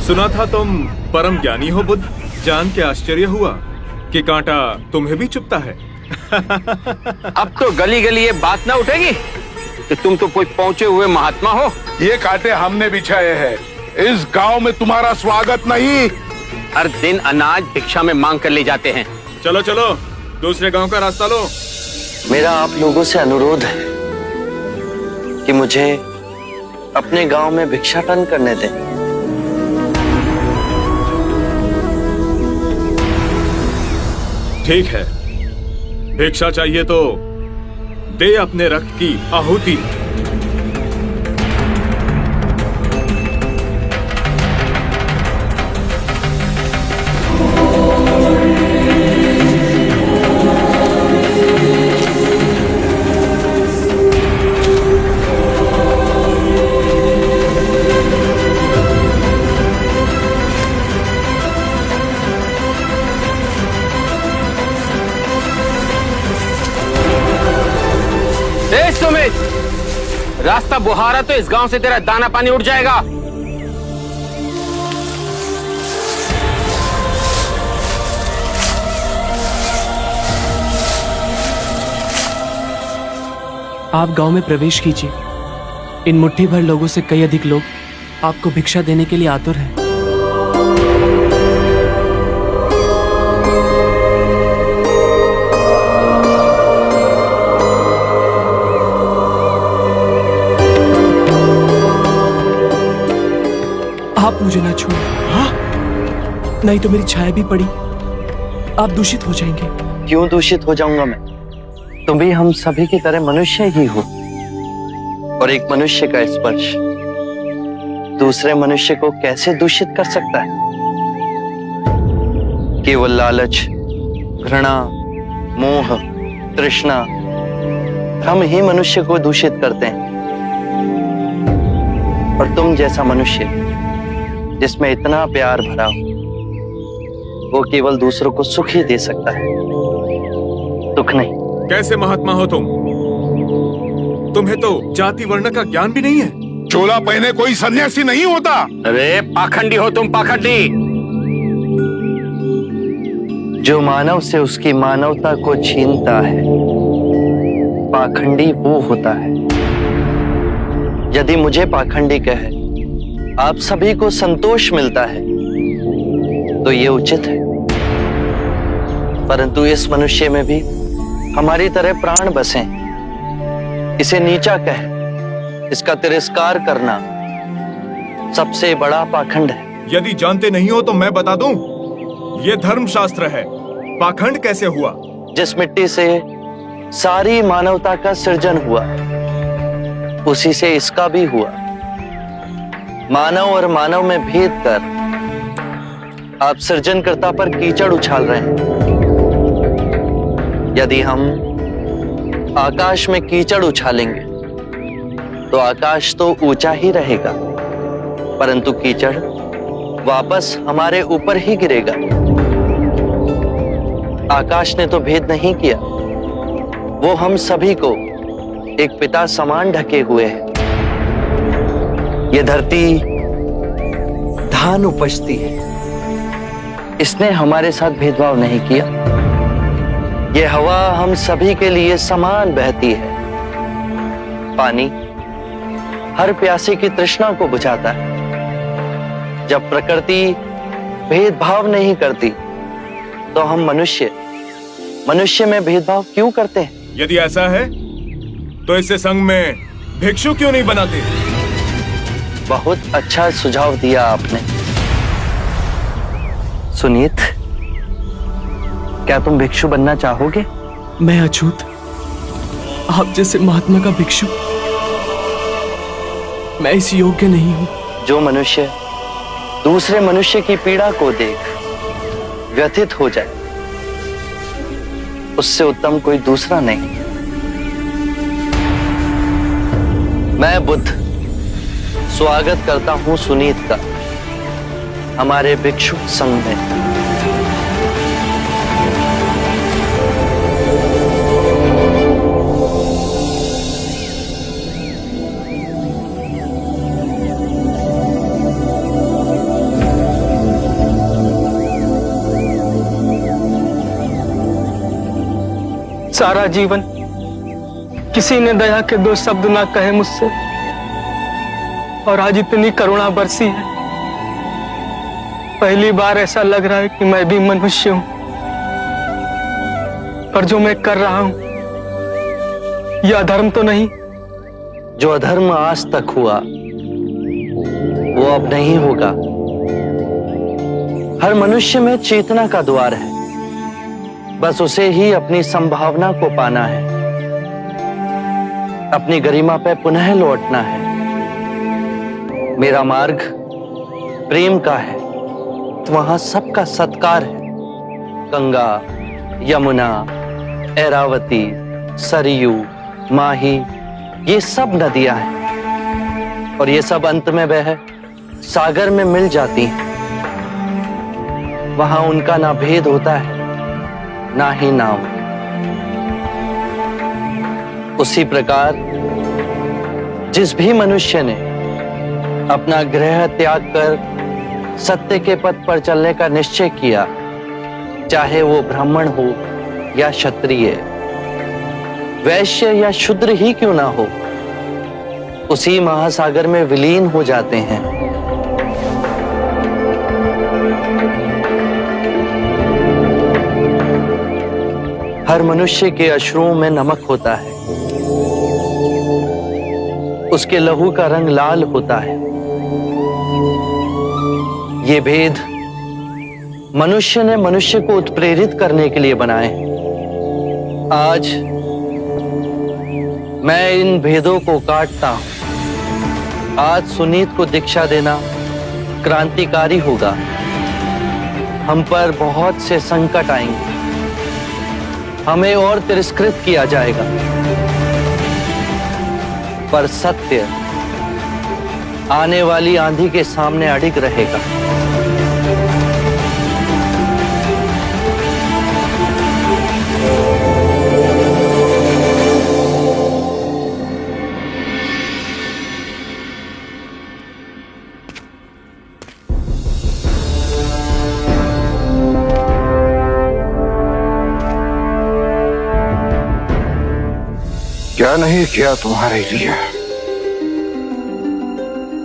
सुना था तुम परम ज्ञानी हो बुद्ध। जान के आश्चर्य हुआ कि कांटा तुम्हें भी चुभता है। अब तो गली गली ये बात ना उठेगी कि तुम तो कोई पहुंचे हुए महात्मा हो। ये कांटे हमने बिछाए हैं। इस गांव में तुम्हारा स्वागत नहीं। हर दिन अनाज भिक्षा में मांग कर ले जाते हैं। चलो चलो, दूसरे गांव का रास्ता लो। मेरा आप लोगों से अनुरोध है कि मुझे अपने गांव में भिक्षाटन करने दें। ठीक है, भिक्षा चाहिए तो दे अपने रक्त की आहुति। सुमित, रास्ता बुहारा तो इस गांव से तेरा दाना पानी उठ जाएगा। आप गांव में प्रवेश कीजिए। इन मुट्ठी भर लोगों से कई अधिक लोग आपको भिक्षा देने के लिए आतुर हैं। आप मुझे ना छुए। हाँ? नहीं तो मेरी छाया भी पड़ी, आप दूषित हो जाएंगे। क्यों दूषित हो जाऊंगा मैं? तुम भी हम सभी की तरह मनुष्य ही हो, और एक मनुष्य का स्पर्श दूसरे मनुष्य को कैसे दूषित कर सकता है? केवल लालच, घृणा, मोह, तृष्णा, हम ही मनुष्य को दूषित करते हैं। और तुम जैसा मनुष्य जिसमें इतना प्यार भरा हो, वो केवल दूसरों को सुख ही दे सकता है, दुख नहीं। कैसे महात्मा हो तुम? तुम्हें तो जाति वर्ण का ज्ञान भी नहीं है। चोला पहने कोई सन्यासी नहीं होता। अरे पाखंडी हो तुम, पाखंडी। जो मानव से उसकी मानवता को छीनता है, पाखंडी वो होता है। यदि मुझे पाखंडी कहे आप सभी को संतोष मिलता है तो ये उचित है, परंतु इस मनुष्य में भी हमारी तरह प्राण बसे। इसे नीचा कहे, इसका तिरस्कार करना सबसे बड़ा पाखंड है। यदि जानते नहीं हो तो मैं बता दूं, ये धर्मशास्त्र है। पाखंड कैसे हुआ? जिस मिट्टी से सारी मानवता का सृजन हुआ, उसी से इसका भी हुआ। मानव और मानव में भेद कर आप सृजनकर्ता पर कीचड़ उछाल रहे हैं। यदि हम आकाश में कीचड़ उछालेंगे तो आकाश तो ऊंचा ही रहेगा, परंतु कीचड़ वापस हमारे ऊपर ही गिरेगा। आकाश ने तो भेद नहीं किया, वो हम सभी को एक पिता समान ढके हुए है। ये धरती धान उपजती है, इसने हमारे साथ भेदभाव नहीं किया। ये हवा हम सभी के लिए समान बहती है। पानी हर प्यासे की तृष्णा को बुझाता है। जब प्रकृति भेदभाव नहीं करती तो हम मनुष्य में भेदभाव क्यों करते हैं? यदि ऐसा है तो इससे संघ में भिक्षु क्यों नहीं बनाते? बहुत अच्छा सुझाव दिया आपने। सुनीत, क्या तुम भिक्षु बनना चाहोगे? मैं अछूत, आप जैसे महात्मा का भिक्षु मैं इस योग्य नहीं हूं। जो मनुष्य दूसरे मनुष्य की पीड़ा को देख व्यथित हो जाए, उससे उत्तम कोई दूसरा नहीं। मैं बुद्ध स्वागत करता हूं सुनीत का हमारे भिक्षु संघ में। सारा जीवन किसी ने दया के दो शब्द ना कहे मुझसे, और आज इतनी करुणा बरसी है। पहली बार ऐसा लग रहा है कि मैं भी मनुष्य हूं, पर जो मैं कर रहा हूं यह अधर्म तो नहीं? जो अधर्म आज तक हुआ वो अब नहीं होगा। हर मनुष्य में चेतना का द्वार है, बस उसे ही अपनी संभावना को पाना है, अपनी गरिमा पे पुनः लौटना है। मेरा मार्ग प्रेम का है, वहां सबका सत्कार है। गंगा, यमुना, ऐरावती, सरयू, माही, ये सब नदियां हैं, और ये सब अंत में वह सागर में मिल जाती हैं। वहां उनका ना भेद होता है, ना ही नाम। उसी प्रकार जिस भी मनुष्य ने अपना गृह त्याग कर सत्य के पथ पर चलने का निश्चय किया, चाहे वो ब्राह्मण हो या क्षत्रिय, वैश्य या शूद्र ही क्यों ना हो, उसी महासागर में विलीन हो जाते हैं। हर मनुष्य के अश्रुओं में नमक होता है, उसके लहू का रंग लाल होता है। ये भेद मनुष्य ने मनुष्य को उत्प्रेरित करने के लिए बनाए। आज मैं इन भेदों को काटता हूं। आज सुनीत को दीक्षा देना क्रांतिकारी होगा। हम पर बहुत से संकट आएंगे, हमें और तिरस्कृत किया जाएगा, पर सत्य आने वाली आंधी के सामने अडिग रहेगा। क्या नहीं किया तुम्हारे लिए?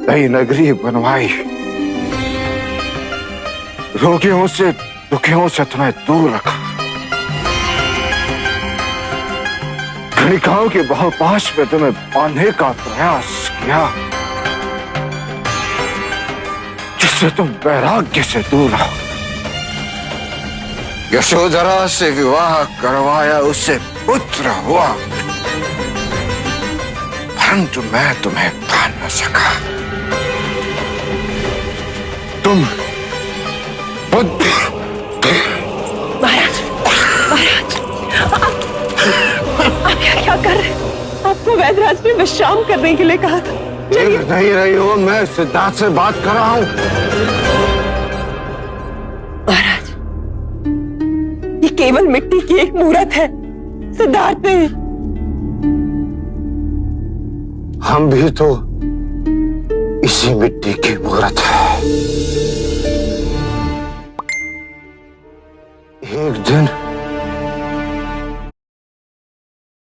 नई नगरी बनवाई, रोगियों से दुखियों से तुम्हें दूर रखा, गणिकाओं के बहुपाश में तुम्हें बांधने का प्रयास किया, जिससे तुम वैराग्य से दूर रहो। यशोधरा से विवाह करवाया, उससे पुत्र हुआ, परंतु मैं तुम्हें पा न सका। तुम महाराज, महाराज, आप क्या कर रहे हैं? आपको वैद्यराज ने विश्राम करने के लिए कहा था। देख नहीं रही हो, मैं सिद्धार्थ से बात कर रहा हूं। महाराज, ये केवल मिट्टी की एक मूर्त है, सिद्धार्थ नहीं। हम भी तो इसी मिट्टी की मूर्त है। एक दिन